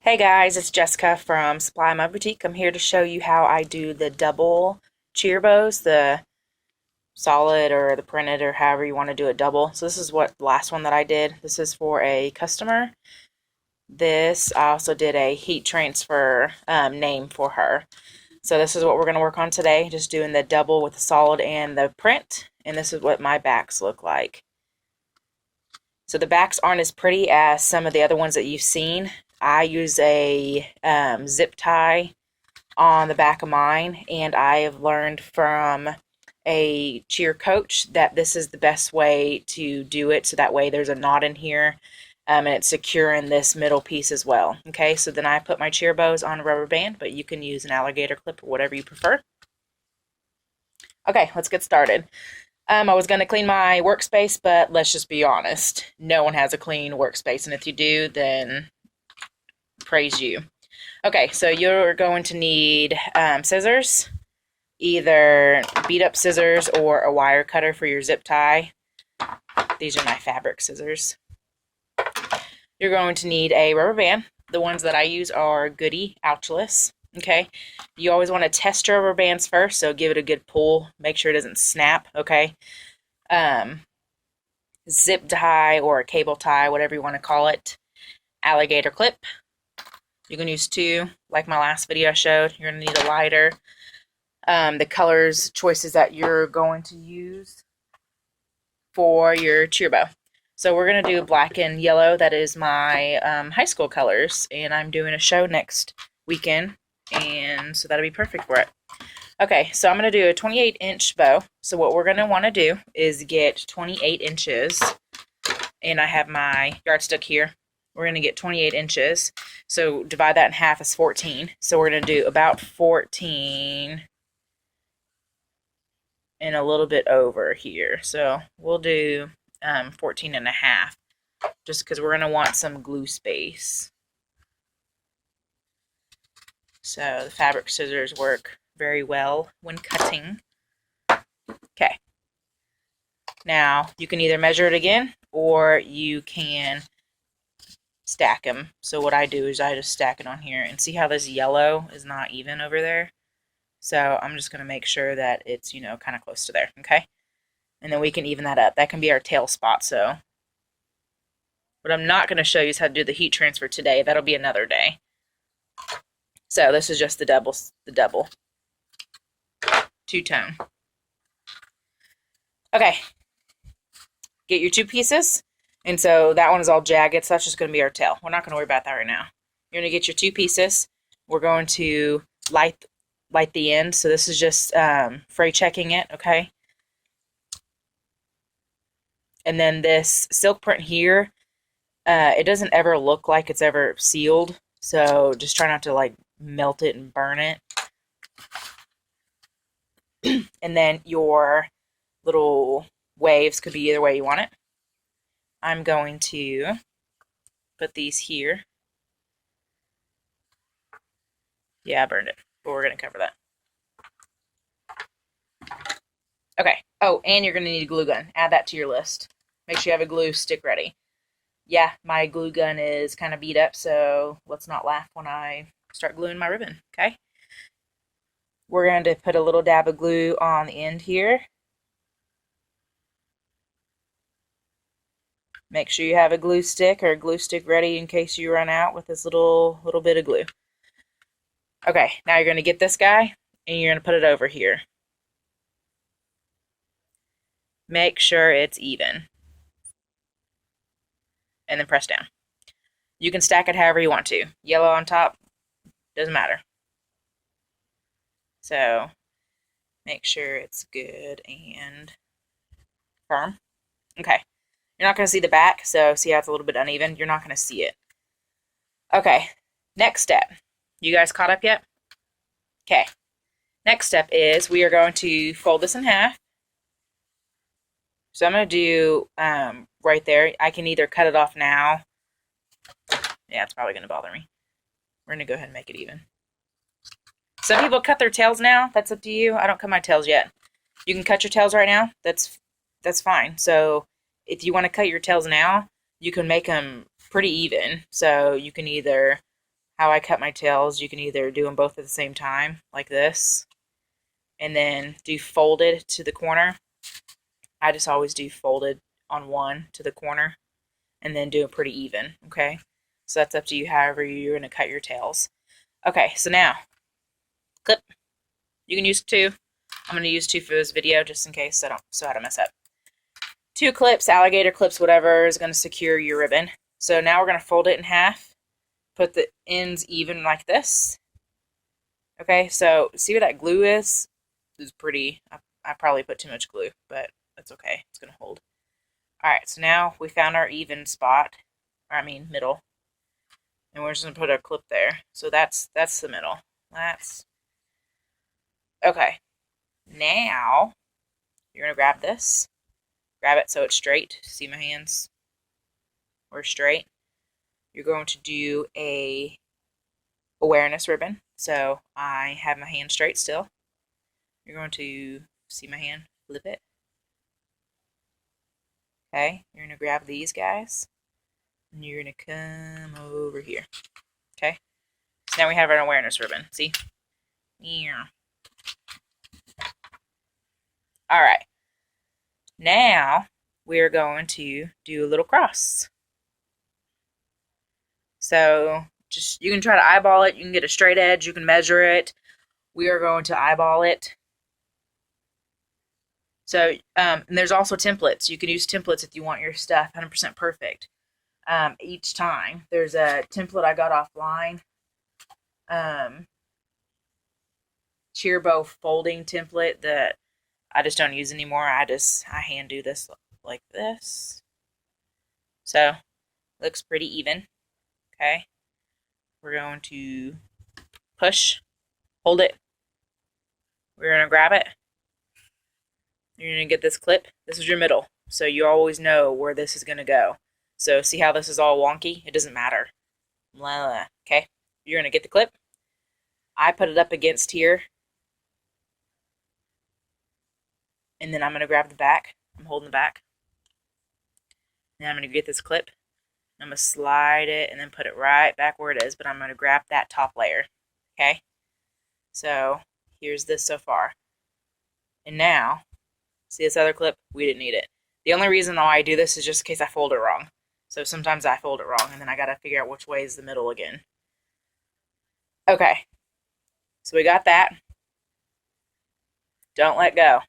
Hey guys, it's Jessica from Supply My Boutique. I'm here to show you how I do the double cheer bows, the solid or the printed or however you want to do it double. So this is what the last one that I did. This is for a customer. This, I also did a heat transfer name for her. So this is what we're going to work on today, just doing the double with the solid and the print. And this is what my backs look like. So the backs aren't as pretty as some of the other ones that you've seen. I use a zip tie on the back of mine, and I have learned from a cheer coach that this is the best way to do it, so that way there's a knot in here and it's secure in this middle piece as well. Okay, so then I put my cheer bows on a rubber band, but you can use an alligator clip or whatever you prefer. Okay, let's get started. I was going to clean my workspace, but let's just be honest. No one has a clean workspace, and if you do, then praise you. Okay, so you're going to need scissors, either beat up scissors or a wire cutter for your zip tie. These are my fabric scissors. You're going to need a rubber band. The ones that I use are Goody Ouchless. Okay, you always want to test your rubber bands first, so give it a good pull. Make sure it doesn't snap, okay? Zip tie or a cable tie, whatever you want to call it. Alligator clip. You can use two, like my last video I showed. You're going to need a lighter. The colors choices that you're going to use for your cheer bow. So we're going to do black and yellow. That is my high school colors, and I'm doing a show next weekend, and so that'll be perfect for it. Okay, so I'm going to do a 28-inch bow. So what we're going to want to do is get 28 inches, and I have my yardstick here. We're going to get 28 inches. So divide that in half is 14. So we're going to do about 14 and a little bit over here. So we'll do 14 and a half, just because we're going to want some glue space. So the fabric scissors work very well when cutting. Okay. Now you can either measure it again, or you can stack them. So what I do is I just stack it on here, and see how this yellow is not even over there? So I'm just going to make sure that it's, kind of close to there, okay? And then we can even that up. That can be our tail spot. So what I'm not going to show you is how to do the heat transfer today. That'll be another day. So this is just the double two-tone. Okay. Get your two pieces. And so that one is all jagged, so that's just going to be our tail. We're not going to worry about that right now. You're going to get your two pieces. We're going to light the end. So this is just fray checking it, okay? And then this silk print here, it doesn't ever look like it's ever sealed. So just try not to melt it and burn it. And then your little waves could be either way you want it. I'm going to put these here. Yeah, I burned it, but we're going to cover that. Okay. Oh, and you're going to need a glue gun. Add that to your list. Make sure you have a glue stick ready. Yeah, my glue gun is kind of beat up, so let's not laugh when I start gluing my ribbon, okay? We're going to put a little dab of glue on the end here. Make sure you have a glue stick or a glue stick ready in case you run out with this little bit of glue. Okay, now you're going to get this guy and you're going to put it over here. Make sure it's even. And then press down. You can stack it however you want to. Yellow on top, doesn't matter. So make sure it's good and firm. Okay. You're not going to see the back, so see how it's a little bit uneven? You're not going to see it. Okay, next step. You guys caught up yet? Okay. Next step is we are going to fold this in half. So I'm going to do right there. I can either cut it off now. Yeah, it's probably going to bother me. We're going to go ahead and make it even. Some people cut their tails now. That's up to you. I don't cut my tails yet. You can cut your tails right now. That's fine. So if you want to cut your tails now, you can make them pretty even. So you can either how I cut my tails, you can either do them both at the same time, like this, and then do folded to the corner. I just always do folded on one to the corner, and then do it pretty even, okay? So that's up to you however you're going to cut your tails. Okay, so now, clip. You can use two. I'm going to use two for this video just in case so I don't mess up. Two clips, alligator clips, whatever, is going to secure your ribbon. So now we're going to fold it in half, put the ends even like this. Okay, so see where that glue is? It's pretty, I probably put too much glue, but that's okay. It's going to hold. Alright, so now we found our even spot, or I mean middle, and we're just going to put our clip there. So that's the middle. That's, okay. Now, you're going to grab this, grab it so it's straight. See my hands? We're straight. You're going to do a awareness ribbon. So I have my hand straight still. You're going to see my hand, flip it. Okay, you're going to grab these guys, and you're going to come over here. Okay, so now we have an awareness ribbon. See? Yeah. Alright, now we're going to do a little cross. So just, you can try to eyeball it. You can get a straight edge. You can measure it. We are going to eyeball it. So, and there's also templates. You can use templates if you want your stuff 100% perfect. Each time. There's a template I got offline. Cheer bow folding template that I just don't use anymore. I hand do this like this. So, looks pretty even. Okay. We're going to push, hold it. We're going to grab it. You're going to get this clip. This is your middle. So you always know where this is going to go. So see how this is all wonky? It doesn't matter. Okay. You're going to get the clip. I put it up against here. And then I'm going to grab the back. I'm holding the back. Then I'm going to get this clip. I'm going to slide it and then put it right back where it is. But I'm going to grab that top layer. Okay. So here's this so far. And now, see this other clip? We didn't need it. The only reason why I do this is just in case I fold it wrong. So sometimes I fold it wrong, and then I got to figure out which way is the middle again. Okay. So we got that. Don't let go.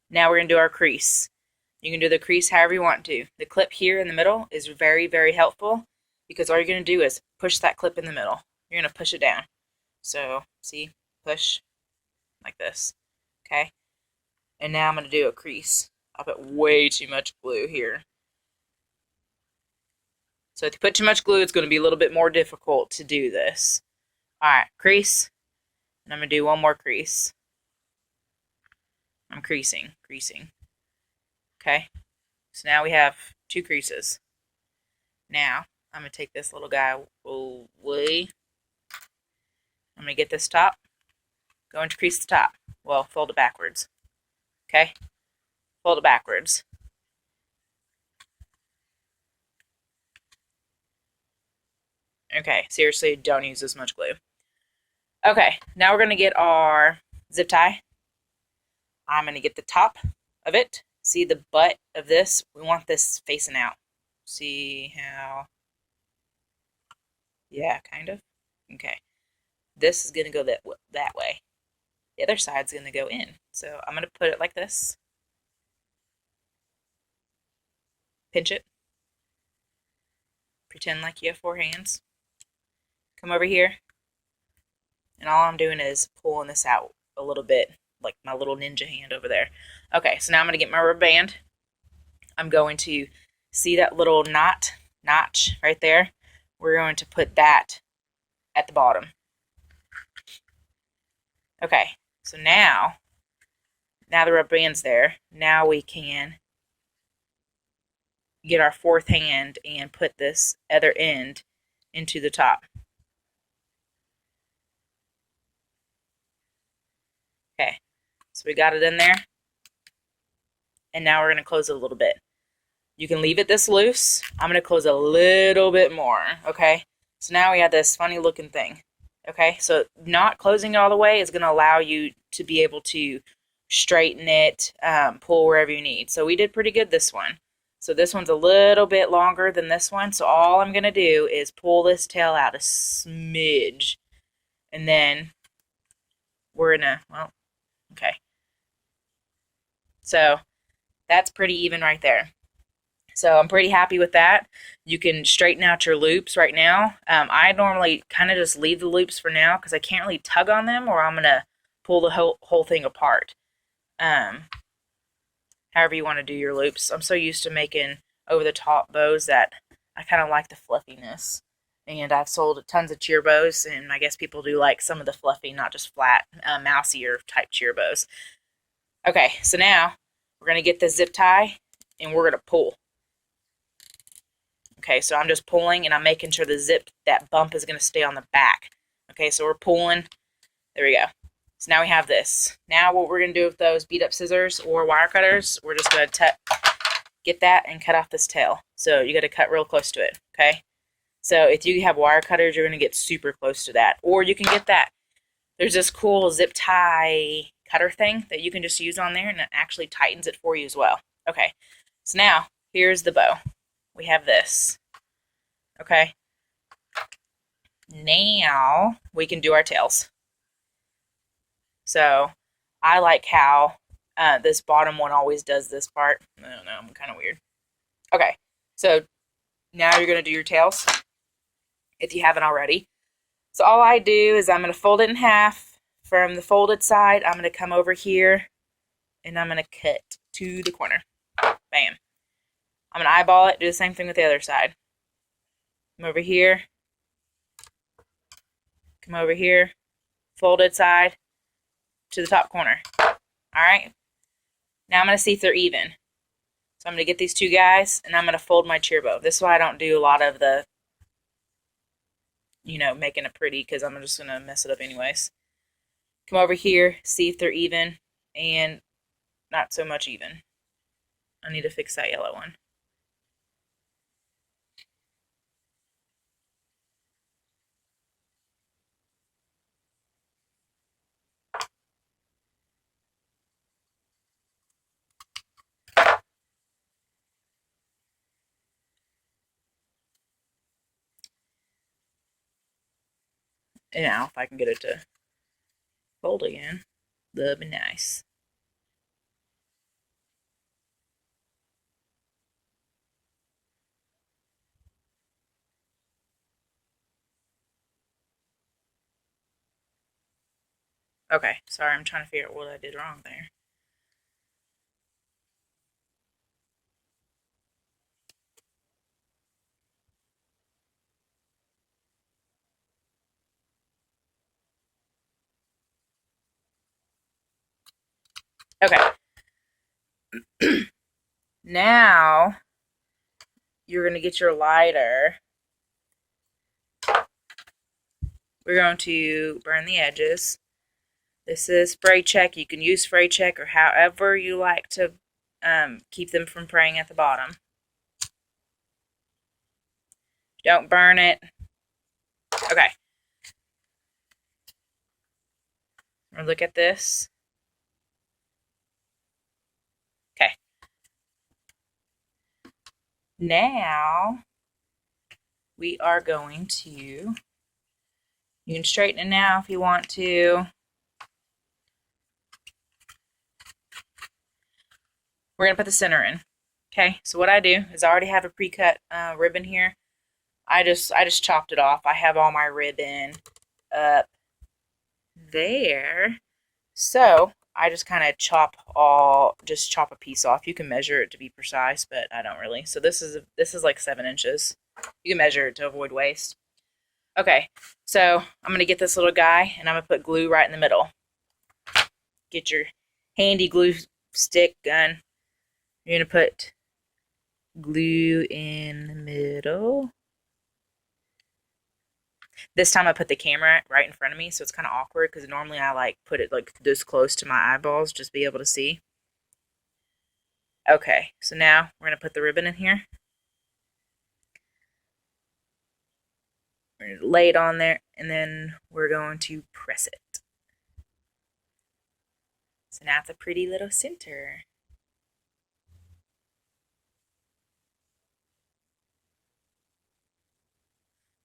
Now we're going to do our crease. You can do the crease however you want to. The clip here in the middle is very, very helpful because all you're going to do is push that clip in the middle. You're going to push it down. So, see? Push like this. Okay? And now I'm going to do a crease. I put way too much glue here. So if you put too much glue, it's going to be a little bit more difficult to do this. Alright, crease. And I'm going to do one more crease. I'm creasing. Okay? So now we have two creases. Now, I'm going to take this little guy away. I'm going to get this top. Going to crease the top. Well, fold it backwards. Okay? Fold it backwards. Okay, seriously, don't use this much glue. Okay, now we're going to get our zip tie. I'm going to get the top of it. See the butt of this? We want this facing out. See how? Yeah, kind of. Okay. This is going to go that way. The other side's going to go in. So I'm going to put it like this. Pinch it. Pretend like you have four hands. Come over here. And all I'm doing is pulling this out a little bit, like my little ninja hand over there. Okay, so now I'm going to get my rubber band. I'm going to see that little notch right there. We're going to put that at the bottom. Okay, so now the rubber band's there. Now we can get our fourth hand and put this other end into the top. Okay, so we got it in there. And now we're going to close it a little bit. You can leave it this loose. I'm going to close a little bit more, okay? So now we have this funny looking thing. Okay, so not closing it all the way is going to allow you to be able to straighten it, pull wherever you need. So we did pretty good this one. So this one's a little bit longer than this one. So all I'm going to do is pull this tail out a smidge. And then we're in a, well, okay. So that's pretty even right there. So I'm pretty happy with that. You can straighten out your loops right now. I normally kind of just leave the loops for now because I can't really tug on them or I'm going to pull the whole thing apart. However you want to do your loops. I'm so used to making over-the-top bows that I kind of like the fluffiness. And I've sold tons of cheer bows, and I guess people do like some of the fluffy, not just flat, mousier type cheer bows. Okay, so now we're going to get the zip tie, and we're going to pull. Okay, so I'm just pulling, and I'm making sure the zip, that bump is going to stay on the back. Okay, so we're pulling. There we go. So now we have this. Now what we're going to do with those beat up scissors or wire cutters, we're just going to get that and cut off this tail. So you got to cut real close to it, okay? So if you have wire cutters, you're going to get super close to that. Or you can get that. There's this cool zip tie cutter thing that you can just use on there, and it actually tightens it for you as well. Okay, so now here's the bow. We have this. Okay. Now we can do our tails. So I like how this bottom one always does this part. I don't know, I'm kind of weird. Okay, so now you're going to do your tails if you haven't already. So all I do is I'm going to fold it in half. From the folded side, I'm going to come over here and I'm going to cut to the corner. Bam. I'm going to eyeball it, do the same thing with the other side. Come over here. Come over here. Folded side to the top corner. Alright. Now I'm going to see if they're even. So I'm going to get these two guys and I'm going to fold my cheer bow. This is why I don't do a lot of the, making it pretty, because I'm just going to mess it up anyways. Come over here, see if they're even, and not so much even. I need to fix that yellow one. And now, if I can get it to fold again, that'd be nice. Okay, sorry, I'm trying to figure out what I did wrong there. Okay. Now, you're going to get your lighter. We're going to burn the edges. This is spray check. You can use spray check or however you like to keep them from fraying at the bottom. Don't burn it. Okay. Look at this. Okay. Now, we are going to, you can straighten it now if you want to. We're going to put the center in. Okay, so what I do is I already have a pre-cut ribbon here. I just chopped it off. I have all my ribbon up there. So I just kind of chop a piece off. You can measure it to be precise, but I don't really. So this is like 7 inches. You can measure it to avoid waste. Okay, so I'm going to get this little guy, and I'm going to put glue right in the middle. Get your handy glue stick gun. You're going to put glue in the middle. This time I put the camera right in front of me, so it's kind of awkward, because normally I like put it like this close to my eyeballs, just be able to see. Okay, so now we're going to put the ribbon in here. We're We're going to lay it on there, and then we're going to press it. So now it's a pretty little center.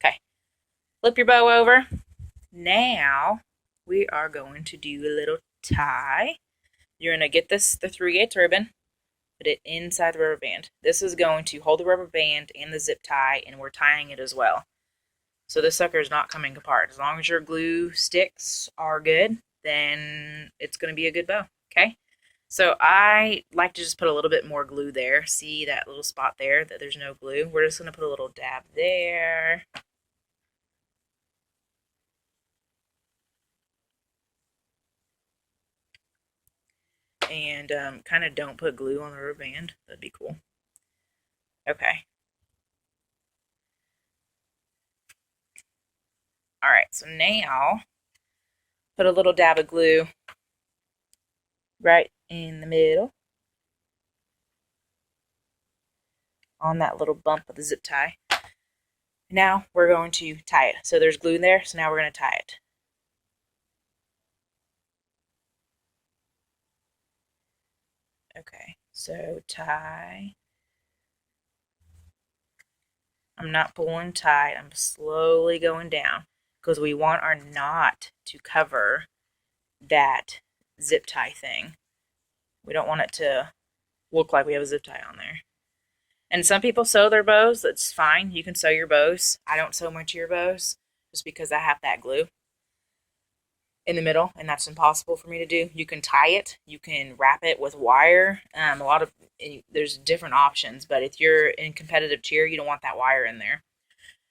Okay, flip your bow over. Now we are going to do a little tie. You're going to get the 3/8 ribbon, put it inside the rubber band. This is going to hold the rubber band and the zip tie, and we're tying it as well. So this sucker is not coming apart. As long as your glue sticks are good, then it's going to be a good bow, okay? So I like to just put a little bit more glue there. See that little spot there that there's no glue? We're just going to put a little dab there. And kind of don't put glue on the rubber band. That'd be cool. Okay. Alright, so now put a little dab of glue right in the middle on that little bump of the zip tie. Now we're going to tie it. So there's glue in there, so now we're going to tie it. Okay, so tie. I'm not pulling tight, I'm slowly going down because we want our knot to cover that zip tie thing. We don't want it to look like we have a zip tie on there. And some people sew their bows. That's fine. You can sew your bows. I don't sew my cheer bows just because I have that glue in the middle, and that's impossible for me to do. You can tie it. You can wrap it with wire. There's different options, but if you're in competitive cheer, you don't want that wire in there.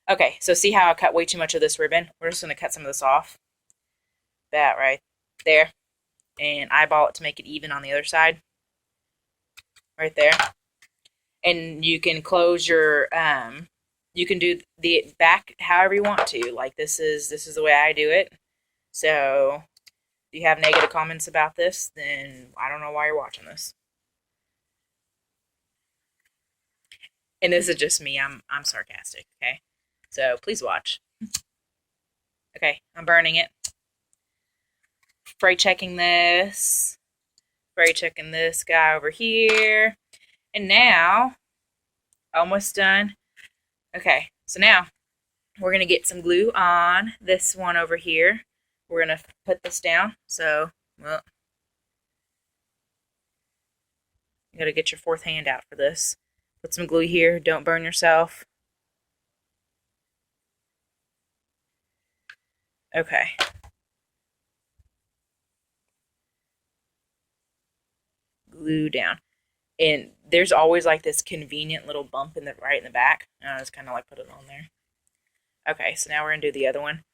Okay, so see how I cut way too much of this ribbon? We're just going to cut some of this off. That right there. And eyeball it to make it even on the other side. Right there. And you can close your, you can do the back however you want to. Like this is the way I do it. So if you have negative comments about this, then I don't know why you're watching this. And this is just me. I'm sarcastic, okay? So please watch. Okay, I'm burning it. Spray checking this. Spray checking this guy over here. And now, almost done. Okay, so now we're going to get some glue on this one over here. We're going to put this down. So, well, you got to get your fourth hand out for this. Put some glue here. Don't burn yourself. Okay. Glue down. And there's always like this convenient little bump in the right in the back. And I just kind of like put it on there. Okay, so now we're going to do the other one.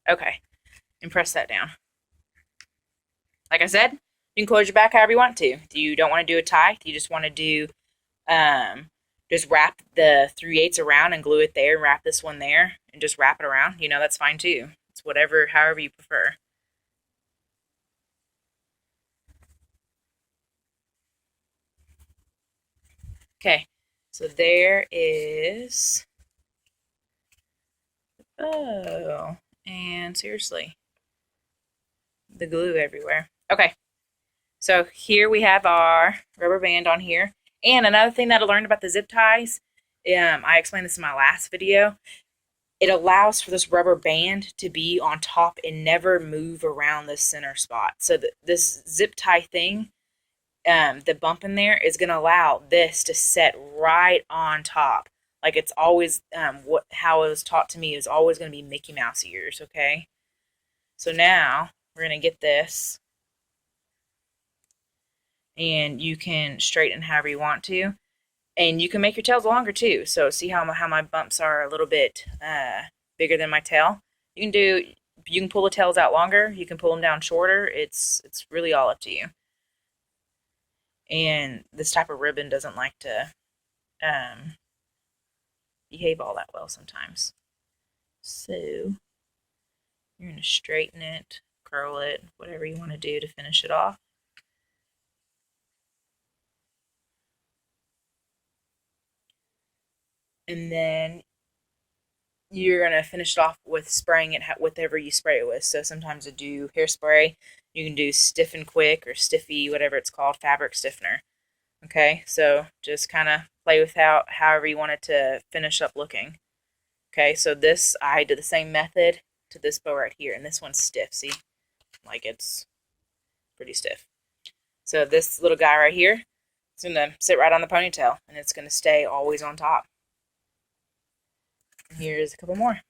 Okay, and press that down. Like I said, you can close your back however you want to. If you don't want to do a tie, if you just want to do, just wrap the 3/8 around and glue it there and wrap this one there and just wrap it around, you know, that's fine too. It's whatever, however you prefer. Okay, so there is, oh, and seriously, the glue everywhere. Okay, so here we have our rubber band on here. And another thing that I learned about the zip ties, I explained this in my last video, it allows for this rubber band to be on top and never move around the center spot. So this zip tie thing, the bump in there is going to allow this to set right on top. Like it's always, how it was taught to me is always going to be Mickey Mouse ears, okay? So now we're going to get this, and you can straighten however you want to. And you can make your tails longer too. So see how my bumps are a little bit bigger than my tail? You can pull the tails out longer. You can pull them down shorter. It's really all up to you. And this type of ribbon doesn't like to behave all that well sometimes. So you're going to straighten it, curl it, whatever you want to do to finish it off. And then you're going to finish it off with spraying it whatever you spray it with. So sometimes I do hairspray. You can do Stiff and Quick or Stiffy, whatever it's called, fabric stiffener. Okay, so just kind of play with however you want it to finish up looking. Okay, so this, I did the same method to this bow right here, and this one's stiff, see? Like it's pretty stiff. So this little guy right here, it's going to sit right on the ponytail, and it's going to stay always on top. And here's a couple more.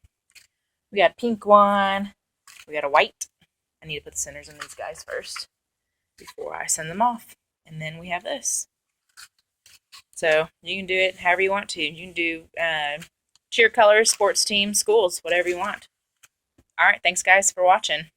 We got a pink one. We got a white. I need to put the centers in these guys first before I send them off. And then we have this. So you can do it however you want to. You can do cheer colors, sports teams, schools, whatever you want. All right, thanks guys for watching.